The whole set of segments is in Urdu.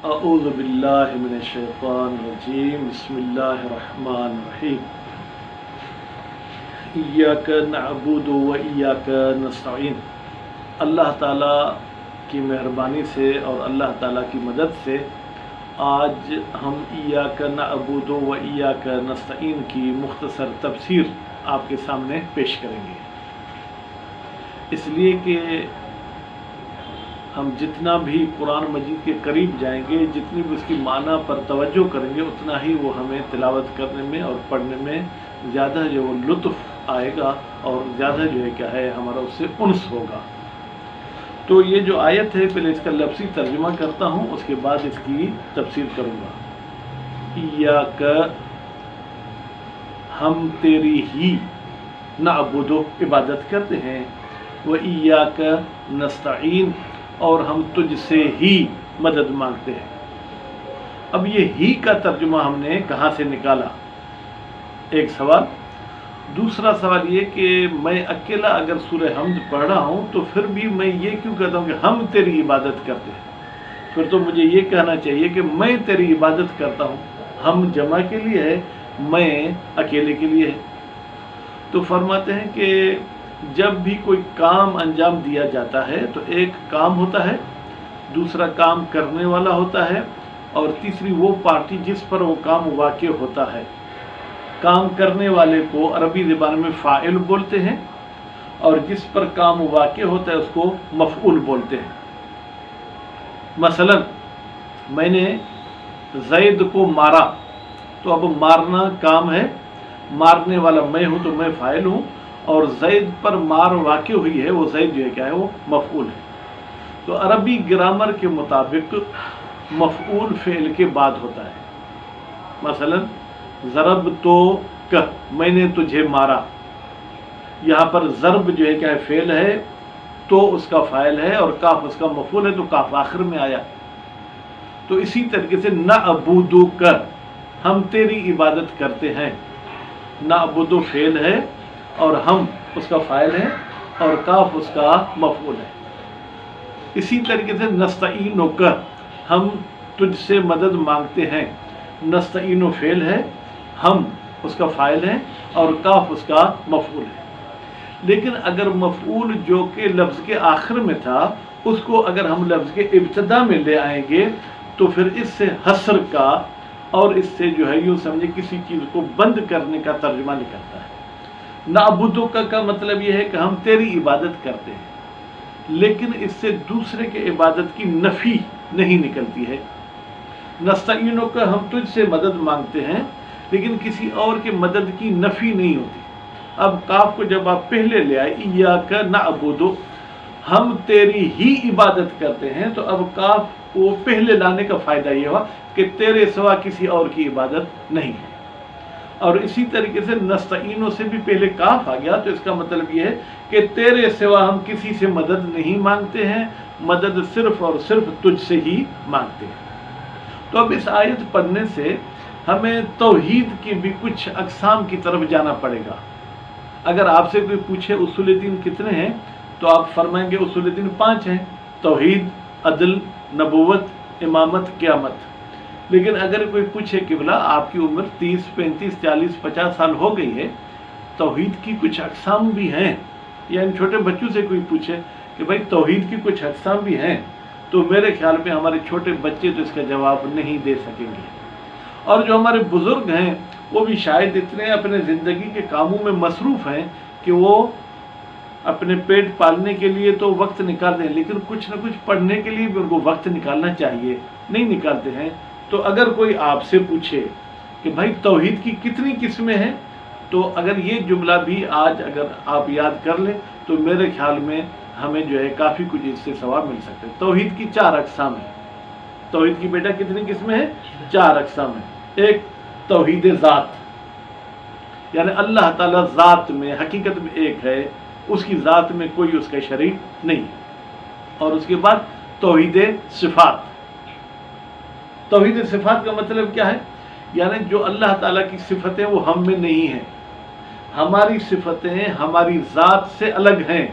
اعوذ باللہ من الشیطان الرجیم بسم اللہ الرحمن الرحیم ایاک نعبد و ایاک نستعین۔ اللہ تعالیٰ کی مہربانی سے اور اللہ تعالیٰ کی مدد سے آج ہم ایاک نعبد و ایاک نستعین کی مختصر تفسیر آپ کے سامنے پیش کریں گے، اس لیے کہ ہم جتنا بھی قرآن مجید کے قریب جائیں گے، جتنی بھی اس کی معنی پر توجہ کریں گے، اتنا ہی وہ ہمیں تلاوت کرنے میں اور پڑھنے میں زیادہ جو وہ لطف آئے گا اور زیادہ جو ہے کیا ہے ہمارا اس سے انس ہوگا۔ تو یہ جو آیت ہے پہلے اس کا لفظی ترجمہ کرتا ہوں، اس کے بعد اس کی تفسیر کروں گا۔ ایاک، ہم تیری ہی، نعبد، عبادت کرتے ہیں، و ایاک نستعین، اور ہم تجھ سے ہی مدد مانگتے ہیں۔ اب یہ ہی کا ترجمہ ہم نے کہاں سے نکالا؟ ایک سوال۔ دوسرا سوال یہ کہ میں اکیلا اگر سورہ حمد پڑھ رہا ہوں تو پھر بھی میں یہ کیوں کہتا ہوں کہ ہم تیری عبادت کرتے ہیں؟ پھر تو مجھے یہ کہنا چاہیے کہ میں تیری عبادت کرتا ہوں۔ ہم جمع کے لیے ہے، میں اکیلے کے لیے ہے۔ تو فرماتے ہیں کہ جب بھی کوئی کام انجام دیا جاتا ہے تو ایک کام ہوتا ہے، دوسرا کام کرنے والا ہوتا ہے، اور تیسری وہ پارٹی جس پر وہ کام واقع ہوتا ہے۔ کام کرنے والے کو عربی زبان میں فاعل بولتے ہیں، اور جس پر کام واقع ہوتا ہے اس کو مفعول بولتے ہیں۔ مثلا میں نے زید کو مارا، تو اب مارنا کام ہے، مارنے والا میں ہوں تو میں فاعل ہوں، اور زید پر مار واقع ہوئی ہے، وہ زید جو ہے کیا ہے، وہ مفعول ہے۔ تو عربی گرامر کے مطابق مفعول فعل کے بعد ہوتا ہے۔ مثلا ضربتک، میں نے تجھے مارا، یہاں پر ضرب جو ہے کیا ہے، فعل ہے، تو اس کا فاعل ہے، اور کاف اس کا مفعول ہے، تو کاف آخر میں آیا۔ تو اسی طریقے سے نعبدک، ہم تیری عبادت کرتے ہیں، نعبد فعل ہے اور ہم اس کا فاعل ہے، اور کاف اس کا مفعول ہے۔ اسی طریقے سے نستعینک، ہم تجھ سے مدد مانگتے ہیں، نستعین فعل ہے، ہم اس کا فاعل ہے، اور کاف اس کا مفعول ہے۔ لیکن اگر مفعول جو کہ لفظ کے آخر میں تھا، اس کو اگر ہم لفظ کے ابتدا میں لے آئیں گے تو پھر اس سے حصر کا اور اس سے جو ہے یوں سمجھے کسی چیز کو بند کرنے کا ترجمہ نکلتا ہے۔ نعبدک کا مطلب یہ ہے کہ ہم تیری عبادت کرتے ہیں، لیکن اس سے دوسرے کے عبادت کی نفی نہیں نکلتی ہے۔ نستعینک، ہم تجھ سے مدد مانگتے ہیں، لیکن کسی اور کے مدد کی نفی نہیں ہوتی۔ اب کاف کو جب آپ پہلے لے آئے، ایاک نعبد، ہم تیری ہی عبادت کرتے ہیں، تو اب کاف کو پہلے لانے کا فائدہ یہ ہوا کہ تیرے سوا کسی اور کی عبادت نہیں ہے۔ اور اسی طریقے سے نستعینوں سے بھی پہلے کاف آ گیا، تو اس کا مطلب یہ ہے کہ تیرے سوا ہم کسی سے مدد نہیں مانگتے ہیں، مدد صرف اور صرف تجھ سے ہی مانگتے ہیں۔ تو اب اس آیت پڑھنے سے ہمیں توحید کی بھی کچھ اقسام کی طرف جانا پڑے گا۔ اگر آپ سے کوئی پوچھے اصول دین کتنے ہیں تو آپ فرمائیں گے اصول دین 5 ہیں: توحید، عدل، نبوت، امامت، قیامت۔ لیکن اگر کوئی پوچھے کہ بلا آپ کی عمر 30، 35، 40، 50 سال ہو گئی ہے، توحید کی کچھ اقسام بھی ہیں، یا ان چھوٹے بچوں سے کوئی پوچھے کہ بھائی توحید کی کچھ اقسام بھی ہیں، تو میرے خیال میں ہمارے چھوٹے بچے تو اس کا جواب نہیں دے سکیں گے۔ اور جو ہمارے بزرگ ہیں وہ بھی شاید اتنے اپنے زندگی کے کاموں میں مصروف ہیں کہ وہ اپنے پیٹ پالنے کے لیے تو وقت نکالتے ہیں، لیکن کچھ نہ کچھ پڑھنے کے لیے بھی ان کو وقت نکالنا چاہیے، نہیں نکالتے ہیں۔ تو اگر کوئی آپ سے پوچھے کہ بھائی توحید کی کتنی قسمیں ہیں، تو اگر یہ جملہ بھی آج اگر آپ یاد کر لیں تو میرے خیال میں ہمیں جو ہے کافی کچھ اس سے ثواب مل سکتا ہے۔ توحید کی 4 اقسام ہیں۔ توحید کی بیٹا کتنی قسمیں ہیں؟ 4 اقسام ہیں۔ ایک توحید ذات، یعنی اللہ تعالیٰ ذات میں حقیقت میں ایک ہے، اس کی ذات میں کوئی اس کا شریک نہیں۔ اور اس کے بعد توحید صفات۔ توحید صفات کا مطلب کیا ہے؟ یعنی جو اللہ تعالیٰ کی صفتیں وہ ہم میں نہیں ہیں، ہماری صفتیں ہماری ذات سے الگ ہیں،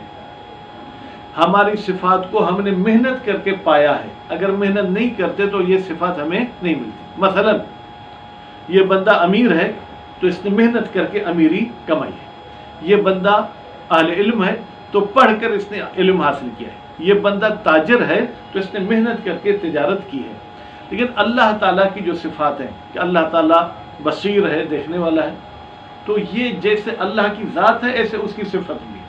ہماری صفات کو ہم نے محنت کر کے پایا ہے. اگر محنت نہیں کرتے تو یہ صفات ہمیں نہیں ملتی. مثلا یہ بندہ امیر ہے تو اس نے محنت کر کے امیری کمائی ہے. یہ بندہ اہل علم ہے تو پڑھ کر اس نے علم حاصل کیا ہے. یہ بندہ تاجر ہے تو اس نے محنت کر کے تجارت کی ہے. لیکن اللہ تعالیٰ کی جو صفات ہیں کہ اللہ تعالیٰ بصیر ہے، دیکھنے والا ہے، تو یہ جیسے اللہ کی ذات ہے ایسے اس کی صفت بھی ہے.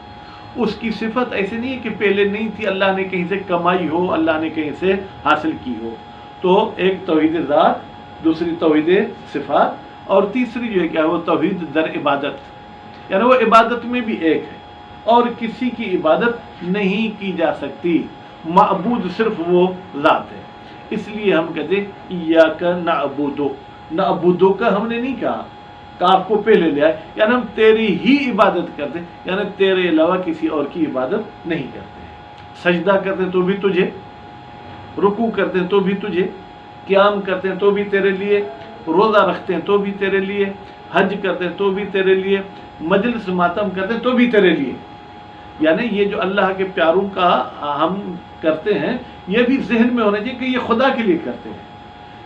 اس کی صفت ایسے نہیں ہے کہ پہلے نہیں تھی، اللہ نے کہیں سے کمائی ہو، اللہ نے کہیں سے حاصل کی ہو. تو ایک توحید ذات، دوسری توحید صفات، اور تیسری جو ہے کیا ہے وہ توحید در عبادت، یعنی وہ عبادت میں بھی ایک ہے اور کسی کی عبادت نہیں کی جا سکتی. معبود صرف وہ ذات ہے. اس لیے ہم کہتے ہیں ایاک نعبد. نعبد کا ہم نے نہیں کہا، کاف کو پہلے لیا ہے، یعنی ہم تیری ہی عبادت کرتے ہیں، یعنی تیرے علاوہ کسی اور کی عبادت نہیں کرتے. سجدہ کرتے ہیں تو بھی تجھے، رکوع کرتے ہیں تو بھی تجھے، قیام کرتے ہیں تو بھی تیرے لیے، روزہ رکھتے ہیں تو بھی تیرے لیے، حج کرتے ہیں تو بھی تیرے لیے، مجلس ماتم کرتے ہیں تو بھی تیرے لیے. یعنی یہ جو اللہ کے پیاروں کا ہم کرتے ہیں یہ بھی ذہن میں ہونا چاہیے کہ یہ خدا کے لیے کرتے ہیں.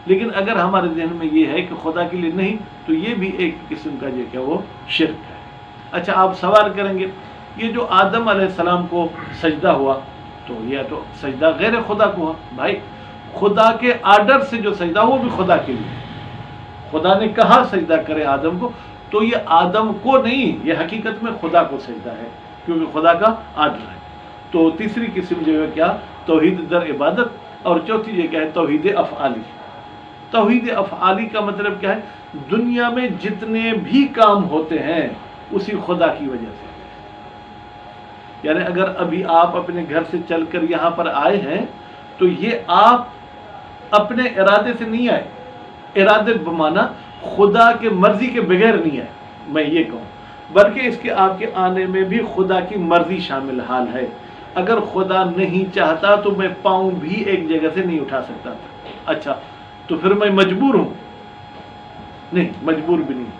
لیکن اگر ہمارے ذہن میں یہ ہے کہ خدا کے لیے نہیں تو یہ بھی ایک قسم کا جو کہ وہ شرک ہے. اچھا آپ سوال کریں گے یہ جو آدم علیہ السلام کو سجدہ ہوا تو یہ تو سجدہ غیر خدا کو ہوا. بھائی خدا کے آرڈر سے جو سجدہ وہ بھی خدا کے لیے، خدا نے کہا سجدہ کرے آدم کو، تو یہ آدم کو نہیں، یہ حقیقت میں خدا کو سجدہ ہے کیونکہ خدا کا آرڈر ہے. تو تیسری قسم جو ہے کیا توحید در عبادت، اور چوتھی جو کیا ہے توحید افعالی. توحید افعالی کا مطلب کیا ہے؟ دنیا میں جتنے بھی کام ہوتے ہیں اسی خدا کی وجہ سے. یعنی اگر ابھی آپ اپنے گھر سے چل کر یہاں پر آئے ہیں تو یہ آپ اپنے ارادے سے نہیں آئے. ارادے بمانا خدا کے مرضی کے بغیر نہیں آئے میں یہ کہوں، بلکہ اس کے آپ کے آنے میں بھی خدا کی مرضی شامل حال ہے. اگر خدا نہیں چاہتا تو میں پاؤں بھی ایک جگہ سے نہیں اٹھا سکتا تھا. اچھا تو پھر میں مجبور ہوں؟ نہیں، مجبور بھی نہیں.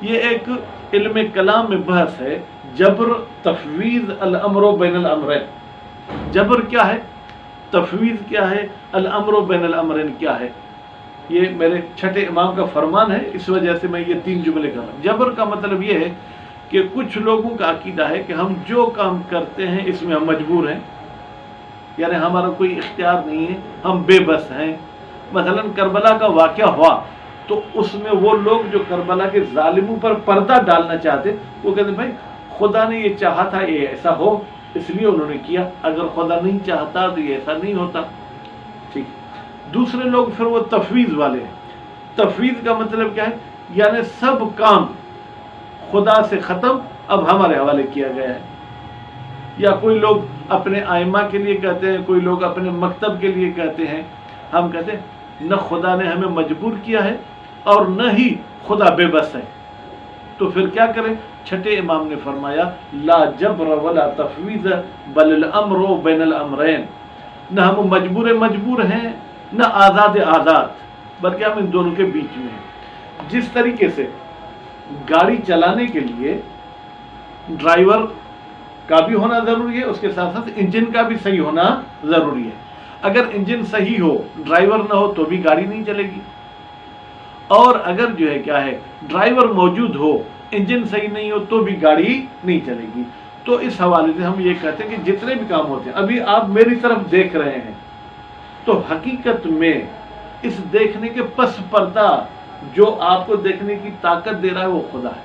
یہ ایک علم کلام میں بحث ہے، جبر تفویض الامر بین الامرین. جبر کیا ہے، تفویض کیا ہے، الامر بین الامرین کیا ہے. یہ میرے چھٹے امام کا فرمان ہے، اس وجہ سے میں یہ 3 جملے کر رہا ہوں. جبر کا مطلب یہ ہے کہ کچھ لوگوں کا عقیدہ ہے کہ ہم جو کام کرتے ہیں اس میں ہم مجبور ہیں، یعنی ہمارا کوئی اختیار نہیں ہے، ہم بے بس ہیں. مثلا کربلا کا واقعہ ہوا تو اس میں وہ لوگ جو کربلا کے ظالموں پر پردہ ڈالنا چاہتے وہ کہتے ہیں بھائی خدا نے یہ چاہا تھا یہ ایسا ہو اس لیے انہوں نے کیا، اگر خدا نہیں چاہتا تو یہ ایسا نہیں ہوتا. ٹھیک. دوسرے لوگ پھر وہ تفویض والے ہیں. تفویض کا مطلب کیا ہے، یعنی سب کام خدا سے ختم اب ہمارے حوالے کیا گیا ہے. یا کوئی لوگ اپنے ائمہ کے لیے کہتے ہیں، کوئی لوگ اپنے مکتب کے لیے کہتے ہیں. ہم کہتے ہیں نہ خدا نے ہمیں مجبور کیا ہے اور نہ ہی خدا بے بس ہے، تو پھر کیا کریں؟ چھٹے امام نے فرمایا لا جبر ولا تفویض بل الامر بین الامرین. نہ ہم مجبور ہیں نہ آزاد بلکہ ہم ان دونوں کے بیچ میں ہیں. جس طریقے سے گاڑی چلانے کے لیے ڈرائیور کا بھی ہونا ضروری ہے، اس کے ساتھ ساتھ انجن کا بھی صحیح ہونا ضروری ہے. اگر انجن صحیح ہو ڈرائیور نہ ہو تو بھی گاڑی نہیں چلے گی، اور اگر جو ہے کیا ہے ڈرائیور موجود ہو انجن صحیح نہیں ہو تو بھی گاڑی نہیں چلے گی. تو اس حوالے سے ہم یہ کہتے ہیں کہ جتنے بھی کام ہوتے ہیں، ابھی آپ میری طرف دیکھ رہے ہیں تو حقیقت میں اس دیکھنے کے پس پردہ جو آپ کو دیکھنے کی طاقت دے رہا ہے وہ خدا ہے.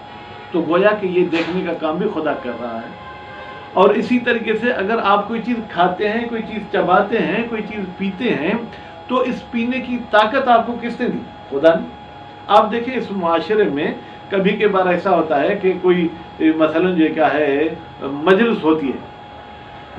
تو گویا کہ یہ دیکھنے کا کام بھی خدا کر رہا ہے. اور اسی طریقے سے اگر آپ کوئی چیز کھاتے ہیں، کوئی چیز چباتے ہیں، کوئی چیز پیتے ہیں تو اس پینے کی طاقت آپ کو کس نے دی؟ خدا نے. آپ دیکھیں اس معاشرے میں کبھی کے بار ایسا ہوتا ہے کہ کوئی مثلا جو کیا ہے مجلس ہوتی ہے،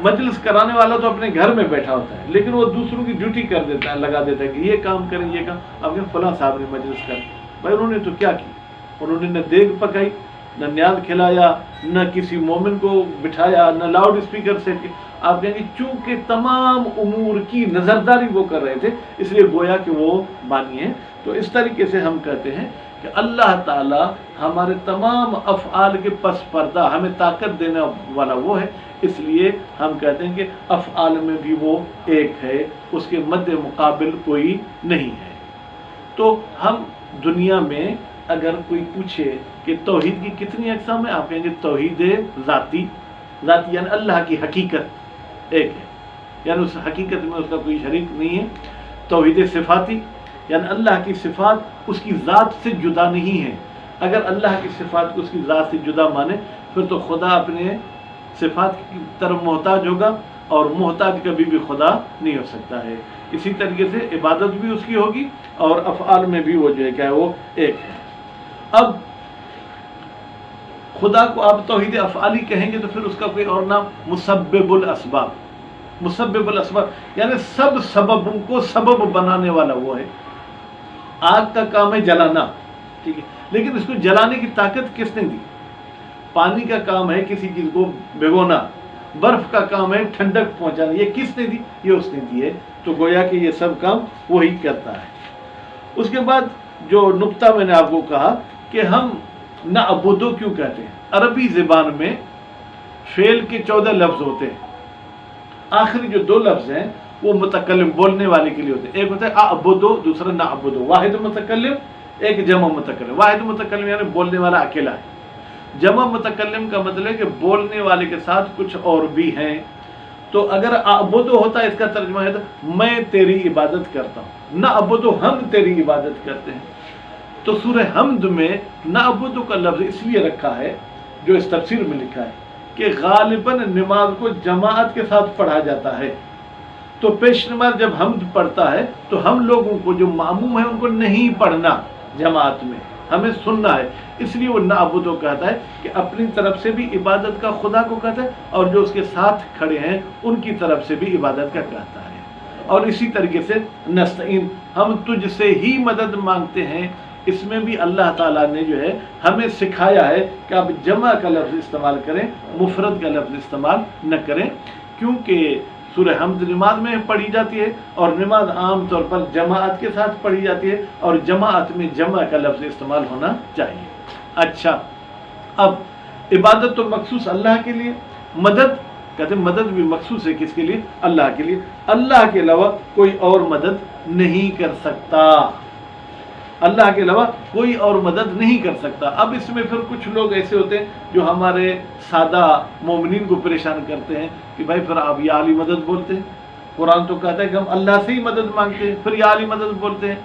مجلس کرانے والا تو اپنے گھر میں بیٹھا ہوتا ہے لیکن وہ دوسروں کی ڈیوٹی کر دیتا ہے، لگا دیتا ہے کہ یہ کام کریں یہ کام. اب کہ فلاں صاحب نے مجلس کر، بھائی انہوں نے تو کیا کی؟ انہوں نے نہ دیگ پکائی، نہ نیاز کھلایا، نہ کسی مومن کو بٹھایا، نہ لاؤڈ اسپیکر سیٹ کیا. آپ کہیں گے چونکہ تمام امور کی نظرداری وہ کر رہے تھے اس لیے گویا کہ وہ بانی ہیں۔ تو اس طریقے سے ہم کہتے ہیں کہ اللہ تعالی ہمارے تمام افعال کے پس پردہ ہمیں طاقت دینے والا وہ ہے، اس لیے ہم کہتے ہیں کہ افعال میں بھی وہ ایک ہے، اس کے مد مقابل کوئی نہیں ہے۔ تو ہم دنیا میں اگر کوئی پوچھے کہ توحید کی کتنی اقسام ہیں، آپ کہیں گے توحید ذاتی یعنی اللہ کی حقیقت ایک ہے، یعنی اس حقیقت میں اس کا کوئی شریک نہیں ہے۔ توحید صفاتی یعنی اللہ کی صفات اس کی ذات سے جدا نہیں ہے، اگر اللہ کی صفات کو اس کی ذات سے جدا مانے پھر تو خدا اپنے صفات کی طرف محتاج ہوگا، اور محتاج کبھی بھی خدا نہیں ہو سکتا ہے۔ اسی طریقے سے عبادت بھی اس کی ہوگی اور افعال میں بھی وہ جو ہے کیا وہ ایک ہے۔ اب خدا کو آپ توحید افعالی کہیں گے تو پھر اس کا کوئی اور نام مسبب الاسباب، مسبب الاسباب یعنی سب سببوں کو سبب بنانے والا وہ ہے۔ آگ کا کام ہے جلانا، ٹھیک ہے، لیکن اس کو جلانے کی طاقت کس نے دی؟ پانی کا کام ہے کسی چیز کو بھگونا، برف کا کام ہے ٹھنڈک پہنچانا، یہ کس نے دی؟ یہ اس نے دی ہے۔ تو گویا کہ یہ سب کام وہی کرتا ہے۔ اس کے بعد جو نقطہ میں نے آپ کو کہا کہ ہم نعبدو کیوں کہتے ہیں، عربی زبان میں فعل کے 14 لفظ ہوتے ہیں، آخری جو 2 لفظ ہیں وہ متکلم بولنے والے کے لیے ہوتے ہیں، ایک ہوتا ہے اعبدو، دوسرا نعبدو، واحد متکلم ایک جمع متکلم۔ واحد متکلم یعنی بولنے والا اکیلا ہے، جمع متکلم کا مطلب ہے کہ بولنے والے کے ساتھ کچھ اور بھی ہیں۔ تو اگر اعبدو ہوتا ہے اس کا ترجمہ ہے تو میں تیری عبادت کرتا ہوں، نعبدو ہم تیری عبادت کرتے ہیں۔ تو سورہ حمد میں نعبدو کا لفظ اس لیے رکھا ہے جو اس تفسیر میں لکھا ہے کہ غالباً نماز کو جماعت کے ساتھ پڑھا جاتا ہے، تو پیش نماز جب حمد پڑھتا ہے تو ہم لوگوں کو جو معموم ہے ان کو نہیں پڑھنا جماعت میں، ہمیں سننا ہے، اس لیے وہ نعبدو کہتا ہے کہ اپنی طرف سے بھی عبادت کا خدا کو کہتا ہے اور جو اس کے ساتھ کھڑے ہیں ان کی طرف سے بھی عبادت کا کہتا ہے۔ اور اسی طریقے سے نستعین ہم تجھ سے ہی مدد مانگتے ہیں، اس میں بھی اللہ تعالیٰ نے جو ہے ہمیں سکھایا ہے کہ آپ جمع کا لفظ استعمال کریں، مفرد کا لفظ استعمال نہ کریں، کیونکہ سورہ حمد نماز میں پڑھی جاتی ہے اور نماز عام طور پر جماعت کے ساتھ پڑھی جاتی ہے اور جماعت میں جمع کا لفظ استعمال ہونا چاہیے۔ اچھا، اب عبادت تو مخصوص اللہ کے لیے، مدد کہتے ہیں مدد بھی مخصوص ہے کس کے لیے؟ اللہ کے لیے، اللہ کے علاوہ کوئی اور مدد نہیں کر سکتا، اللہ کے علاوہ کوئی اور مدد نہیں کر سکتا۔ اب اس میں پھر کچھ لوگ ایسے ہوتے ہیں جو ہمارے سادہ مومنین کو پریشان کرتے ہیں کہ بھائی پھر آپ یا علی مدد بولتے ہیں، قرآن تو کہتا ہے کہ ہم اللہ سے ہی مدد مانگتے ہیں، پھر یا علی مدد بولتے ہیں،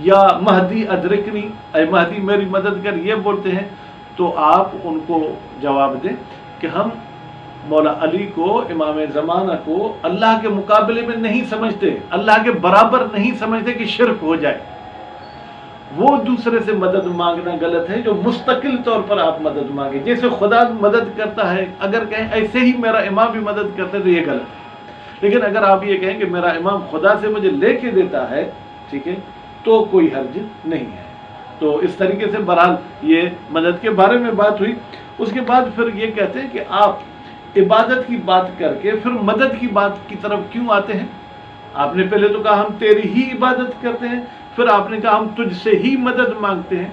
یا مہدی ادرکنی، اے مہدی میری مدد کر، یہ بولتے ہیں۔ تو آپ ان کو جواب دیں کہ ہم مولا علی کو، امام زمانہ کو اللہ کے مقابلے میں نہیں سمجھتے، اللہ کے برابر نہیں سمجھتے کہ شرک ہو جائے۔ وہ دوسرے سے مدد مانگنا غلط ہے جو مستقل طور پر آپ مدد مانگیں، جیسے خدا مدد کرتا ہے، اگر کہیں ایسے ہی میرا امام بھی مدد کرتا ہے تو یہ غلط ہے۔ لیکن اگر آپ یہ کہیں کہ میرا امام خدا سے مجھے لے کے دیتا ہے، ٹھیک ہے، تو کوئی حرج نہیں ہے۔ تو اس طریقے سے بہرحال یہ مدد کے بارے میں بات ہوئی۔ اس کے بعد پھر یہ کہتے ہیں کہ آپ عبادت کی بات کر کے پھر مدد کی بات کی طرف کیوں آتے ہیں؟ آپ نے پہلے تو کہا ہم تیری ہی عبادت کرتے ہیں، پھر آپ نے کہا ہم تجھ سے ہی مدد مانگتے ہیں۔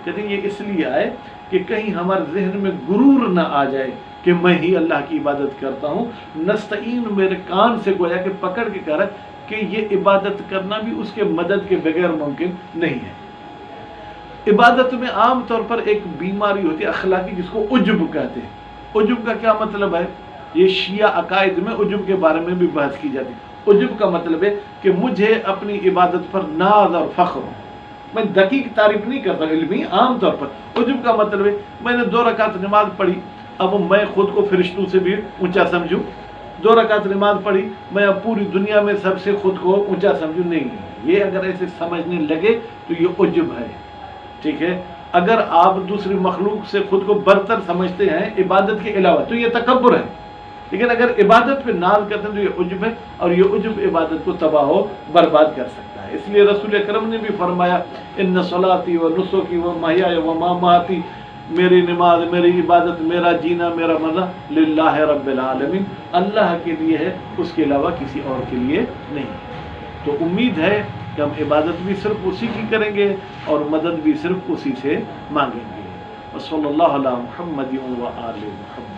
کہتے ہیں یہ اس لیے آئے کہ کہیں ہمارے ذہن میں غرور نہ آ جائے کہ میں ہی اللہ کی عبادت کرتا ہوں۔ نستعین میرے کان سے گویا کہ پکڑ کے کہہ رہا ہے کہ یہ عبادت کرنا بھی اس کے مدد کے بغیر ممکن نہیں ہے۔ عبادت میں عام طور پر ایک بیماری ہوتی ہے اخلاقی جس کو عجب کہتے ہیں۔ عجب کا کیا مطلب ہے؟ یہ شیعہ عقائد میں عجب کے بارے میں بھی بحث کی جاتی ہے۔ عجب کا مطلب ہے کہ مجھے اپنی عبادت پر ناز اور فخر ہو، میں دقیق تعریف نہیں کرتا علمی، عام طور پر عجب کا مطلب ہے میں نے 2 رکعت نماز پڑھی، اب میں خود کو فرشتوں سے بھی اونچا سمجھوں، 2 رکعت نماز پڑھی میں اب پوری دنیا میں سب سے خود کو اونچا سمجھوں، نہیں، یہ اگر ایسے سمجھنے لگے تو یہ عجب ہے، ٹھیک ہے۔ اگر آپ دوسری مخلوق سے خود کو برتر سمجھتے ہیں عبادت کے علاوہ تو یہ تکبر ہے، لیکن اگر عبادت پہ ناز کرتے ہیں تو یہ عجب ہے، اور یہ عجب عبادت کو تباہ و برباد کر سکتا ہے۔ اس لیے رسول اکرم نے بھی فرمایا ان صلاتی و نسکی و محیای و مماتی میری نماز، میری عبادت، میرا جینا، میرا مرنا للہ رب العالمین، اللہ کے لیے ہے، اس کے علاوہ کسی اور کے لیے نہیں۔ تو امید ہے کہ ہم عبادت بھی صرف اسی کی کریں گے اور مدد بھی صرف اسی سے مانگیں گے۔ وصلی اللہ علی محمد و آل محمد۔